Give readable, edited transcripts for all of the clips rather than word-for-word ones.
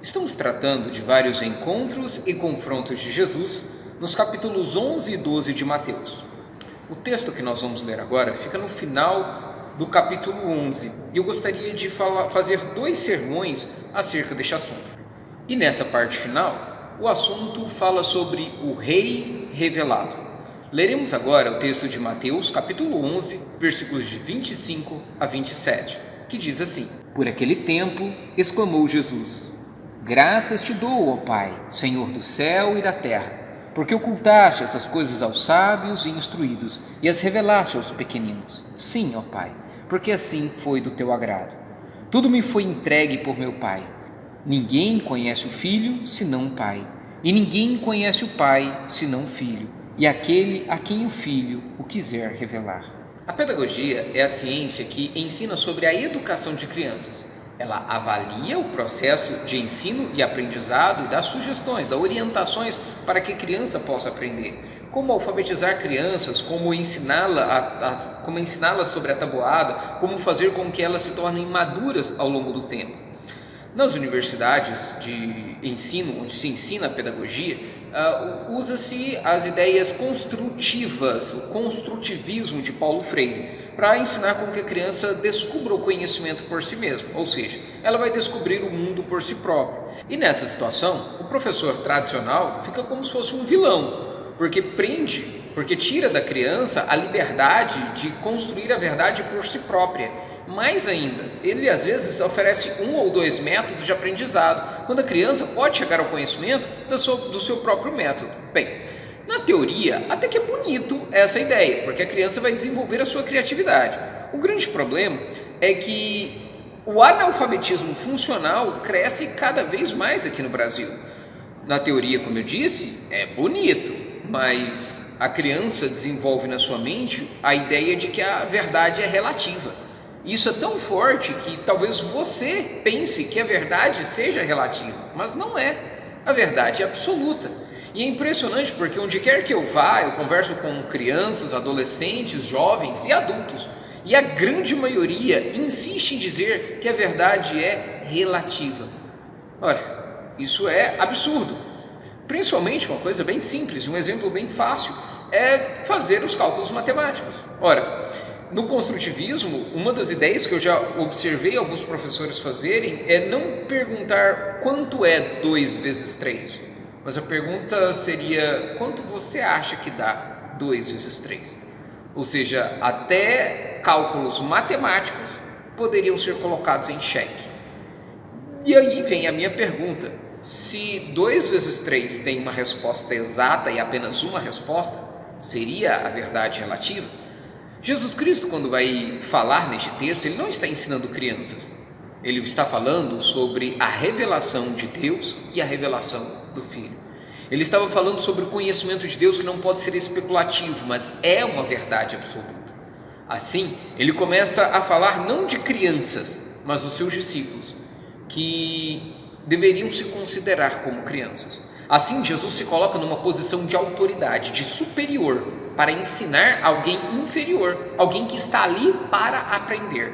Estamos tratando de vários encontros e confrontos de Jesus nos capítulos 11 e 12 de Mateus. O texto que nós vamos ler agora fica no final do capítulo 11 e eu gostaria de fazer 2 sermões acerca deste assunto. E nessa parte final, o assunto fala sobre o Rei revelado. Leremos agora o texto de Mateus, capítulo 11, versículos de 25 a 27, que diz assim: Por aquele tempo, exclamou Jesus: Graças te dou, ó Pai, Senhor do céu e da terra, porque ocultaste essas coisas aos sábios e instruídos e as revelaste aos pequeninos. Sim, ó Pai, porque assim foi do teu agrado. Tudo me foi entregue por meu Pai. Ninguém conhece o Filho senão o Pai, e ninguém conhece o Pai senão o Filho, e aquele a quem o Filho o quiser revelar. A pedagogia é a ciência que ensina sobre a educação de crianças. Ela avalia o processo de ensino e aprendizado e dá sugestões, dá orientações para que a criança possa aprender. Como alfabetizar crianças, como ensiná-las sobre a tabuada, como fazer com que elas se tornem maduras ao longo do tempo. Nas universidades de ensino, onde se ensina a pedagogia, usa-se as ideias construtivas, o construtivismo de Paulo Freire, para ensinar com que a criança descubra o conhecimento por si mesma, ou seja, ela vai descobrir o mundo por si própria. E nessa situação, o professor tradicional fica como se fosse um vilão, porque tira da criança a liberdade de construir a verdade por si própria. Mais ainda, ele às vezes oferece 1 ou 2 métodos de aprendizado, quando a criança pode chegar ao conhecimento do seu próprio método. Bem, na teoria, até que é bonito essa ideia, porque a criança vai desenvolver a sua criatividade. O grande problema é que o analfabetismo funcional cresce cada vez mais aqui no Brasil. Na teoria, como eu disse, é bonito, mas a criança desenvolve na sua mente a ideia de que a verdade é relativa. Isso é tão forte que talvez você pense que a verdade seja relativa, mas não é. A verdade é absoluta. E é impressionante porque onde quer que eu vá, eu converso com crianças, adolescentes, jovens e adultos. E a grande maioria insiste em dizer que a verdade é relativa. Ora, isso é absurdo. Principalmente uma coisa bem simples, um exemplo bem fácil, é fazer os cálculos matemáticos. Ora, no construtivismo, uma das ideias que eu já observei alguns professores fazerem é não perguntar quanto é 2 vezes 3, mas a pergunta seria: quanto você acha que dá 2 vezes 3? Ou seja, até cálculos matemáticos poderiam ser colocados em xeque. E aí vem a minha pergunta: se 2 vezes 3 tem uma resposta exata e apenas uma resposta, seria a verdade relativa? Jesus Cristo, quando vai falar neste texto, ele não está ensinando crianças. Ele está falando sobre a revelação de Deus e a revelação do Filho. Ele estava falando sobre o conhecimento de Deus que não pode ser especulativo, mas é uma verdade absoluta. Assim, ele começa a falar não de crianças, mas dos seus discípulos, que deveriam se considerar como crianças. Assim, Jesus se coloca numa posição de autoridade, de superior, para ensinar alguém inferior, alguém que está ali para aprender.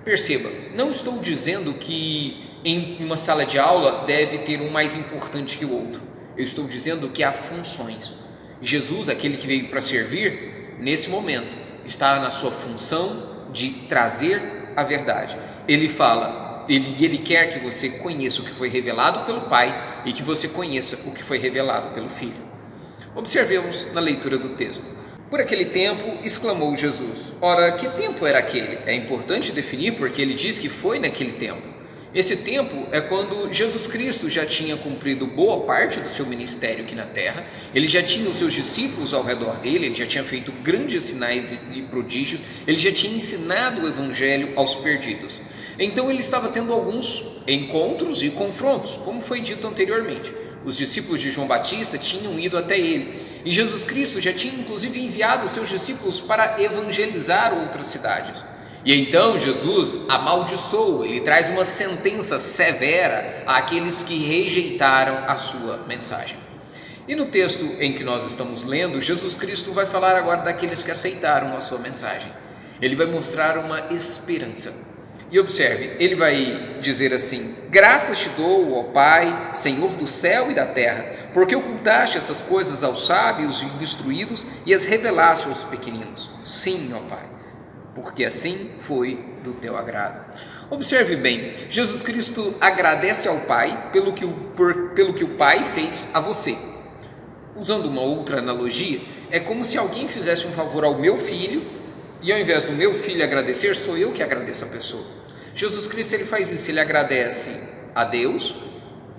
Perceba, não estou dizendo que em uma sala de aula deve ter um mais importante que o outro. Eu estou dizendo que há funções. Jesus, aquele que veio para servir, nesse momento, está na sua função de trazer a verdade. Ele fala, ele quer que você conheça o que foi revelado pelo Pai e que você conheça o que foi revelado pelo Filho. Observemos na leitura do texto. Por aquele tempo, exclamou Jesus. Ora, que tempo era aquele? É importante definir porque ele diz que foi naquele tempo. Esse tempo é quando Jesus Cristo já tinha cumprido boa parte do seu ministério aqui na terra, ele já tinha os seus discípulos ao redor dele, ele já tinha feito grandes sinais e prodígios, ele já tinha ensinado o evangelho aos perdidos. Então ele estava tendo alguns encontros e confrontos, como foi dito anteriormente. Os discípulos de João Batista tinham ido até ele, e Jesus Cristo já tinha inclusive enviado os seus discípulos para evangelizar outras cidades. E então Jesus amaldiçoa, ele traz uma sentença severa àqueles que rejeitaram a sua mensagem. E no texto em que nós estamos lendo, Jesus Cristo vai falar agora daqueles que aceitaram a sua mensagem. Ele vai mostrar uma esperança. E observe, ele vai dizer assim: graças te dou, ó Pai, Senhor do céu e da terra, porque ocultaste essas coisas aos sábios e instruídos e as revelaste aos pequeninos. Sim, ó Pai, porque assim foi do teu agrado. Observe bem, Jesus Cristo agradece ao Pai pelo que o Pai fez a você. Usando uma outra analogia, é como se alguém fizesse um favor ao meu filho e ao invés do meu filho agradecer, sou eu que agradeço a pessoa. Jesus Cristo, ele faz isso, ele agradece a Deus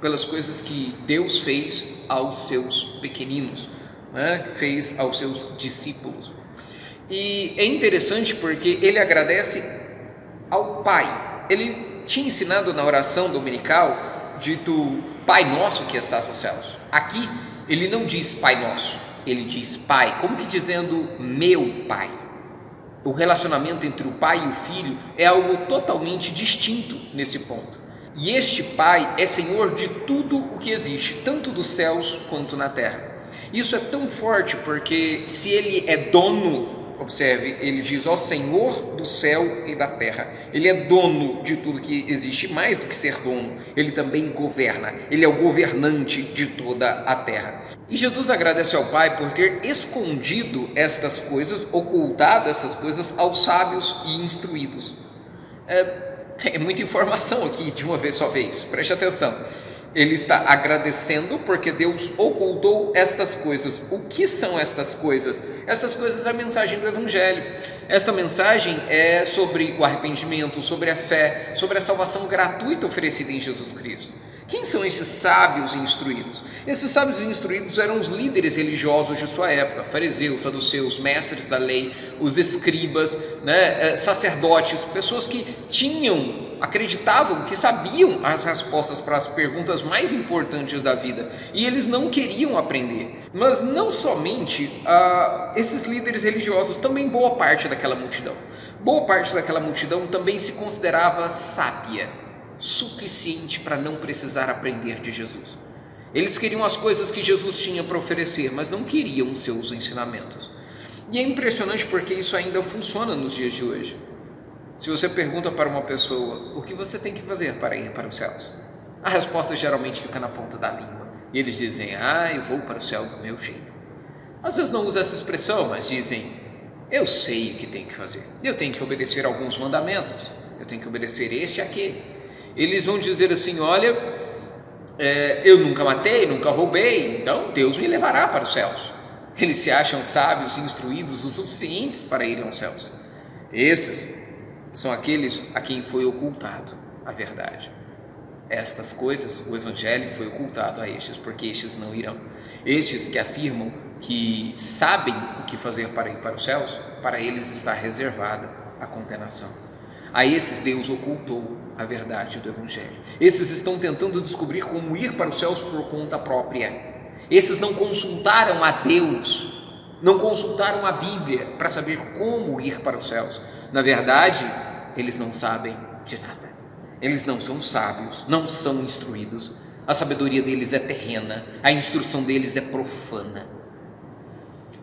pelas coisas que Deus fez aos seus pequeninos, né? Fez aos seus discípulos. E é interessante porque ele agradece ao Pai. Ele tinha ensinado na oração dominical, dito Pai nosso que estás nos céus. Aqui ele não diz Pai nosso, ele diz Pai, como que dizendo meu Pai. O relacionamento entre o pai e o filho é algo totalmente distinto nesse ponto. E este Pai é Senhor de tudo o que existe, tanto dos céus quanto na terra. Isso é tão forte porque se ele é dono, observe, ele diz, ó Senhor do céu e da terra. Ele é dono de tudo que existe, mais do que ser dono, ele também governa, ele é o governante de toda a terra. E Jesus agradece ao Pai por ter escondido estas coisas, ocultado essas coisas aos sábios e instruídos. É muita informação aqui de uma só vez, preste atenção. Ele está agradecendo porque Deus ocultou estas coisas. O que são estas coisas? Estas coisas é a mensagem do Evangelho. Esta mensagem é sobre o arrependimento, sobre a fé, sobre a salvação gratuita oferecida em Jesus Cristo. Quem são esses sábios e instruídos? Esses sábios e instruídos eram os líderes religiosos de sua época, fariseus, saduceus, mestres da lei, os escribas, sacerdotes, pessoas que acreditavam que sabiam as respostas para as perguntas mais importantes da vida e eles não queriam aprender. Mas não somente esses líderes religiosos, também boa parte daquela multidão. Boa parte daquela multidão também se considerava sábia, suficiente para não precisar aprender de Jesus. Eles queriam as coisas que Jesus tinha para oferecer, mas não queriam os seus ensinamentos. E é impressionante porque isso ainda funciona nos dias de hoje. Se você pergunta para uma pessoa, o que você tem que fazer para ir para os céus? A resposta geralmente fica na ponta da língua. E eles dizem, eu vou para o céu do meu jeito. Às vezes não usam essa expressão, mas dizem, eu sei o que tenho que fazer. Eu tenho que obedecer alguns mandamentos. Eu tenho que obedecer este e aquele. Eles vão dizer assim, olha, eu nunca matei, nunca roubei, então Deus me levará para os céus. Eles se acham sábios e instruídos o suficientes para irem aos céus. Esses são aqueles a quem foi ocultado a verdade. Estas coisas, o Evangelho foi ocultado a estes, porque estes não irão. Estes que afirmam que sabem o que fazer para ir para os céus, para eles está reservada a condenação. A esses Deus ocultou a verdade do Evangelho. Esses estão tentando descobrir como ir para os céus por conta própria. Esses não consultaram a Deus, não consultaram a Bíblia para saber como ir para os céus. Na verdade, eles não sabem de nada. Eles não são sábios, não são instruídos. A sabedoria deles é terrena, a instrução deles é profana.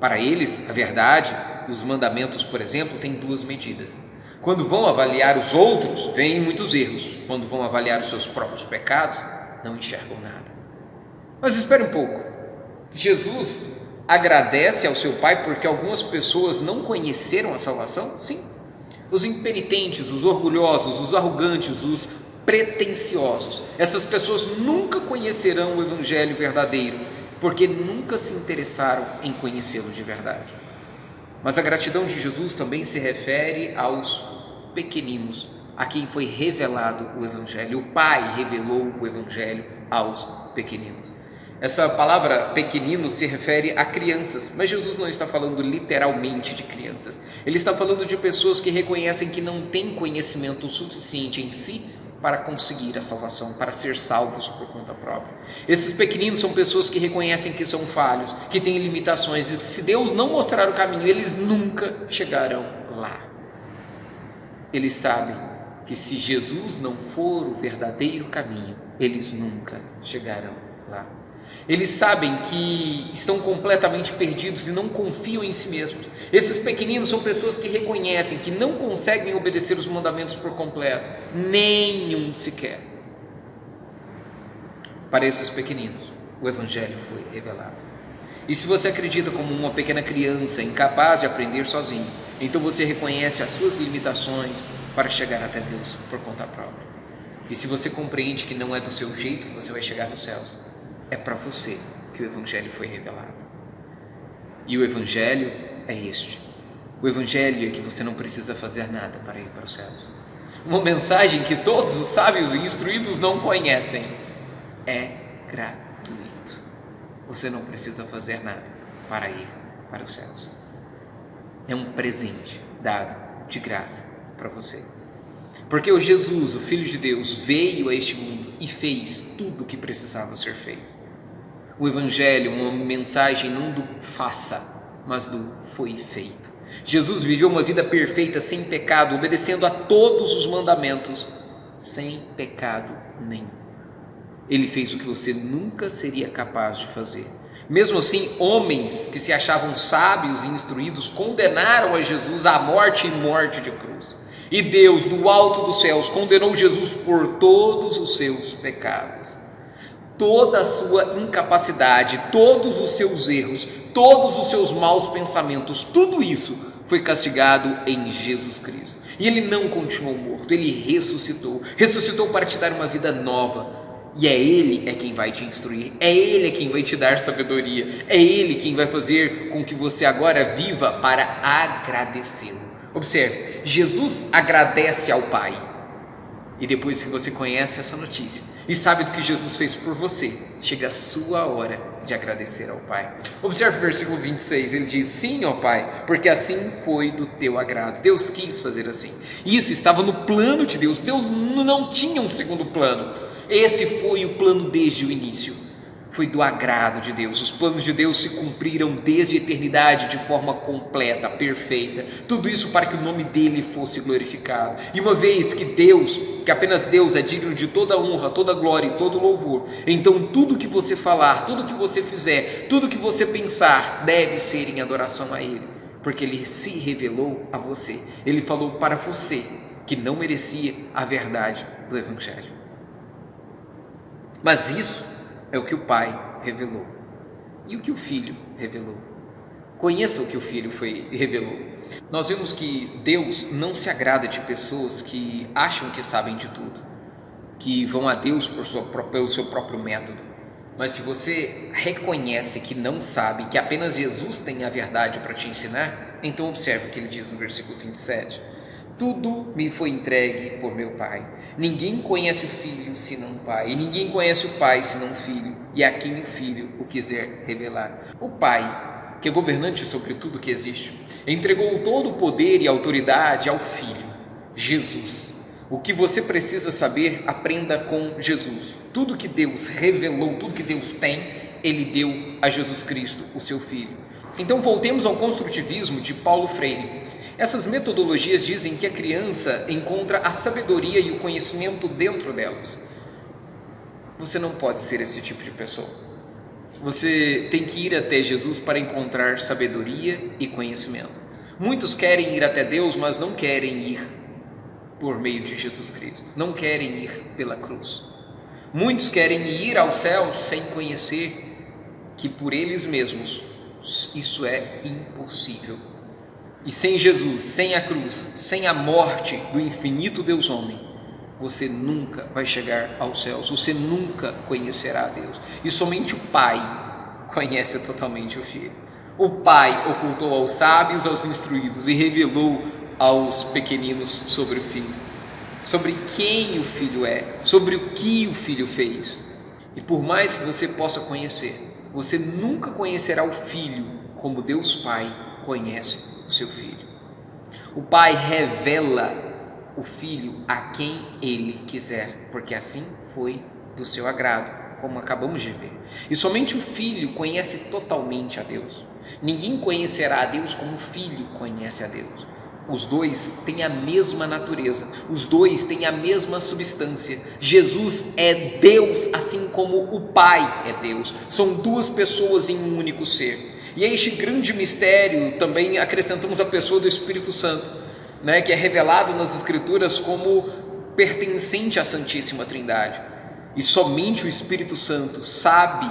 Para eles, a verdade e os mandamentos, por exemplo, têm duas medidas. Quando vão avaliar os outros, veem muitos erros. Quando vão avaliar os seus próprios pecados, não enxergam nada. Mas espere um pouco. Jesus agradece ao seu Pai porque algumas pessoas não conheceram a salvação? Sim. Os impenitentes, os orgulhosos, os arrogantes, os pretensiosos. Essas pessoas nunca conhecerão o Evangelho verdadeiro, porque nunca se interessaram em conhecê-lo de verdade. Mas a gratidão de Jesus também se refere aos pequeninos, a quem foi revelado o Evangelho. O Pai revelou o Evangelho aos pequeninos. Essa palavra pequenino se refere a crianças, mas Jesus não está falando literalmente de crianças. Ele está falando de pessoas que reconhecem que não têm conhecimento suficiente em si para conseguir a salvação, para ser salvos por conta própria. Esses pequeninos são pessoas que reconhecem que são falhos, que têm limitações, e que se Deus não mostrar o caminho, eles nunca chegarão lá. Eles sabem que se Jesus não for o verdadeiro caminho, eles nunca chegarão lá. Eles sabem que estão completamente perdidos e não confiam em si mesmos. Esses pequeninos são pessoas que reconhecem que não conseguem obedecer os mandamentos por completo, nenhum sequer. Para esses pequeninos, o Evangelho foi revelado. E se você acredita como uma pequena criança incapaz de aprender sozinho, então você reconhece as suas limitações para chegar até Deus por conta própria. E se você compreende que não é do seu jeito que você vai chegar nos céus, é para você que o Evangelho foi revelado. E o Evangelho é este. O Evangelho é que você não precisa fazer nada para ir para os céus. Uma mensagem que todos os sábios e instruídos não conhecem. É gratuito. Você não precisa fazer nada para ir para os céus. É um presente dado de graça para você. Porque o Jesus, o Filho de Deus, veio a este mundo e fez tudo o que precisava ser feito. O Evangelho, uma mensagem não do faça, mas do foi feito. Jesus viveu uma vida perfeita, sem pecado, obedecendo a todos os mandamentos, sem pecado nenhum. Ele fez o que você nunca seria capaz de fazer. Mesmo assim, homens que se achavam sábios e instruídos condenaram a Jesus à morte e morte de cruz. E Deus, do alto dos céus, condenou Jesus por todos os seus pecados. Toda a sua incapacidade, todos os seus erros, todos os seus maus pensamentos, tudo isso foi castigado em Jesus Cristo. E Ele não continuou morto, Ele ressuscitou para te dar uma vida nova. E é Ele quem vai te instruir, é Ele quem vai te dar sabedoria, é Ele quem vai fazer com que você agora viva para agradecê-lo. Observe, Jesus agradece ao Pai. E depois que você conhece essa notícia e sabe do que Jesus fez por você, chega a sua hora de agradecer ao Pai. Observe o versículo 26, ele diz: sim, ó Pai, porque assim foi do teu agrado. Deus quis fazer assim. Isso estava no plano de Deus. Deus não tinha um segundo plano. Esse foi o plano desde o início. Foi do agrado de Deus. Os planos de Deus se cumpriram desde a eternidade de forma completa, perfeita. Tudo isso para que o nome dele fosse glorificado. E uma vez que apenas Deus é digno de toda honra, toda glória e todo louvor, então tudo que você falar, tudo que você fizer, tudo que você pensar deve ser em adoração a Ele, porque Ele se revelou a você. Ele falou para você que não merecia a verdade do Evangelho. Mas isso é o que o Pai revelou e o que o Filho revelou. Conheça o que o Filho revelou. Nós vemos que Deus não se agrada de pessoas que acham que sabem de tudo, que vão a Deus pelo seu próprio método. Mas se você reconhece que não sabe, que apenas Jesus tem a verdade para te ensinar, então observe o que ele diz no versículo 27. Tudo me foi entregue por meu Pai. Ninguém conhece o Filho senão o Pai, e ninguém conhece o Pai senão o Filho, e a quem o Filho o quiser revelar. O Pai, que é governante sobre tudo que existe, entregou todo o poder e autoridade ao Filho, Jesus. O que você precisa saber, aprenda com Jesus. Tudo que Deus revelou, tudo que Deus tem, Ele deu a Jesus Cristo, o seu Filho. Então voltemos ao construtivismo de Paulo Freire. Essas metodologias dizem que a criança encontra a sabedoria e o conhecimento dentro delas. Você não pode ser esse tipo de pessoa. Você tem que ir até Jesus para encontrar sabedoria e conhecimento. Muitos querem ir até Deus, mas não querem ir por meio de Jesus Cristo. Não querem ir pela cruz. Muitos querem ir ao céu sem conhecer que por eles mesmos isso é impossível. E sem Jesus, sem a cruz, sem a morte do infinito Deus homem, você nunca vai chegar aos céus, você nunca conhecerá a Deus. E somente o Pai conhece totalmente o Filho. O Pai ocultou aos sábios, aos instruídos e revelou aos pequeninos sobre o Filho, sobre quem o Filho é, sobre o que o Filho fez. E por mais que você possa conhecer, você nunca conhecerá o Filho como Deus Pai conhece o seu Filho. O Pai revela o Filho a quem Ele quiser, porque assim foi do seu agrado, como acabamos de ver. E somente o Filho conhece totalmente a Deus. Ninguém conhecerá a Deus como o Filho conhece a Deus. Os dois têm a mesma natureza, os dois têm a mesma substância. Jesus é Deus, assim como o Pai é Deus. São duas pessoas em um único ser. E a este grande mistério também acrescentamos a pessoa do Espírito Santo, né, que é revelado nas Escrituras como pertencente à Santíssima Trindade. E somente o Espírito Santo sabe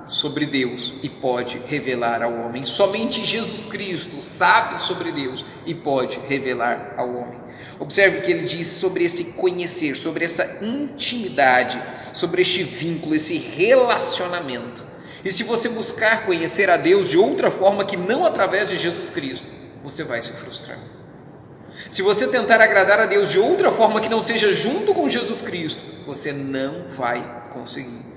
sobre Deus e pode revelar ao homem. Somente Jesus Cristo sabe sobre Deus e pode revelar ao homem. Observe que ele diz sobre esse conhecer, sobre essa intimidade, sobre este vínculo, esse relacionamento. E se você buscar conhecer a Deus de outra forma que não através de Jesus Cristo, você vai se frustrar. Se você tentar agradar a Deus de outra forma que não seja junto com Jesus Cristo, você não vai conseguir.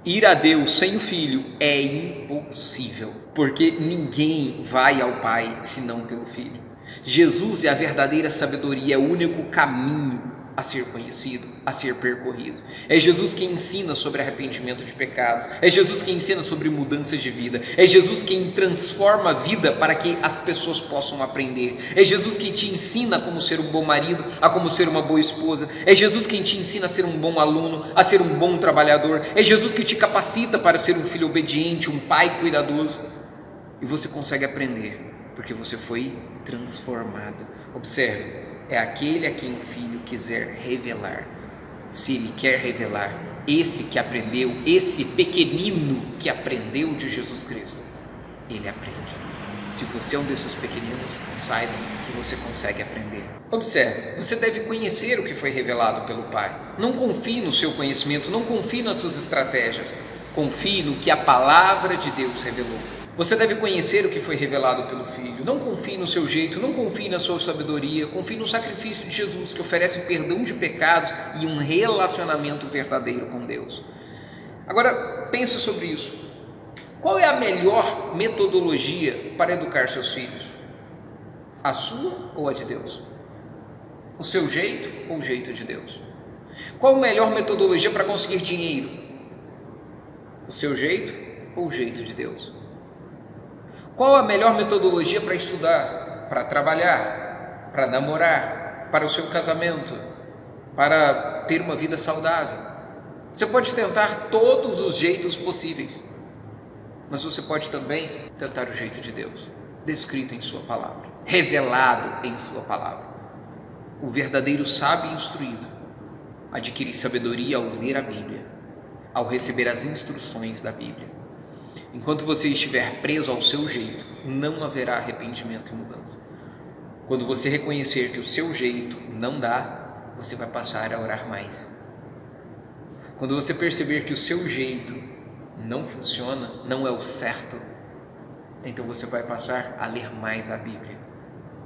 Ir a Deus sem o Filho é impossível, porque ninguém vai ao Pai senão pelo Filho. Jesus é a verdadeira sabedoria, é o único caminho a ser conhecido, a ser percorrido. É Jesus quem ensina sobre arrependimento de pecados, é Jesus quem ensina sobre mudança de vida, é Jesus quem transforma a vida para que as pessoas possam aprender, é Jesus quem te ensina a como ser um bom marido, a como ser uma boa esposa, é Jesus quem te ensina a ser um bom aluno, a ser um bom trabalhador, é Jesus que te capacita para ser um filho obediente, um pai cuidadoso, e você consegue aprender, porque você foi transformado. Observe, é aquele a quem o Filho quiser revelar. Se ele quer revelar, esse que aprendeu, esse pequenino que aprendeu de Jesus Cristo, ele aprende. Se você é um desses pequeninos, saiba que você consegue aprender. Observe, você deve conhecer o que foi revelado pelo Pai. Não confie no seu conhecimento, não confie nas suas estratégias. Confie no que a palavra de Deus revelou. Você deve conhecer o que foi revelado pelo Filho. Não confie no seu jeito, não confie na sua sabedoria, confie no sacrifício de Jesus, que oferece perdão de pecados e um relacionamento verdadeiro com Deus. Agora, pense sobre isso. Qual é a melhor metodologia para educar seus filhos? A sua ou a de Deus? O seu jeito ou o jeito de Deus? Qual a melhor metodologia para conseguir dinheiro? O seu jeito ou o jeito de Deus? Qual a melhor metodologia para estudar, para trabalhar, para namorar, para o seu casamento, para ter uma vida saudável? Você pode tentar todos os jeitos possíveis, mas você pode também tentar o jeito de Deus, descrito em sua palavra, revelado em sua palavra. O verdadeiro sábio e instruído adquire sabedoria ao ler a Bíblia, ao receber as instruções da Bíblia. Enquanto você estiver preso ao seu jeito, não haverá arrependimento e mudança. Quando você reconhecer que o seu jeito não dá, você vai passar a orar mais. Quando você perceber que o seu jeito não funciona, não é o certo, então você vai passar a ler mais a Bíblia,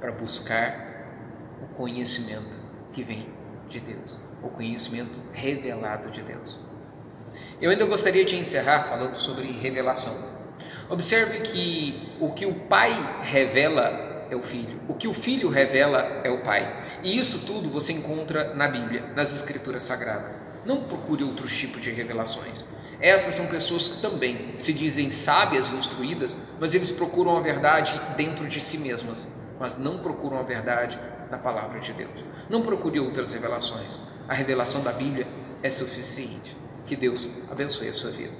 para buscar o conhecimento que vem de Deus, o conhecimento revelado de Deus. Eu ainda gostaria de encerrar falando sobre revelação. Observe que o que o Pai revela é o Filho, o que o Filho revela é o Pai. E isso tudo você encontra na Bíblia, nas Escrituras Sagradas. Não procure outros tipos de revelações. Essas são pessoas que também se dizem sábias e instruídas, mas eles procuram a verdade dentro de si mesmas, mas não procuram a verdade na palavra de Deus. Não procure outras revelações. A revelação da Bíblia é suficiente. Que Deus abençoe a sua vida.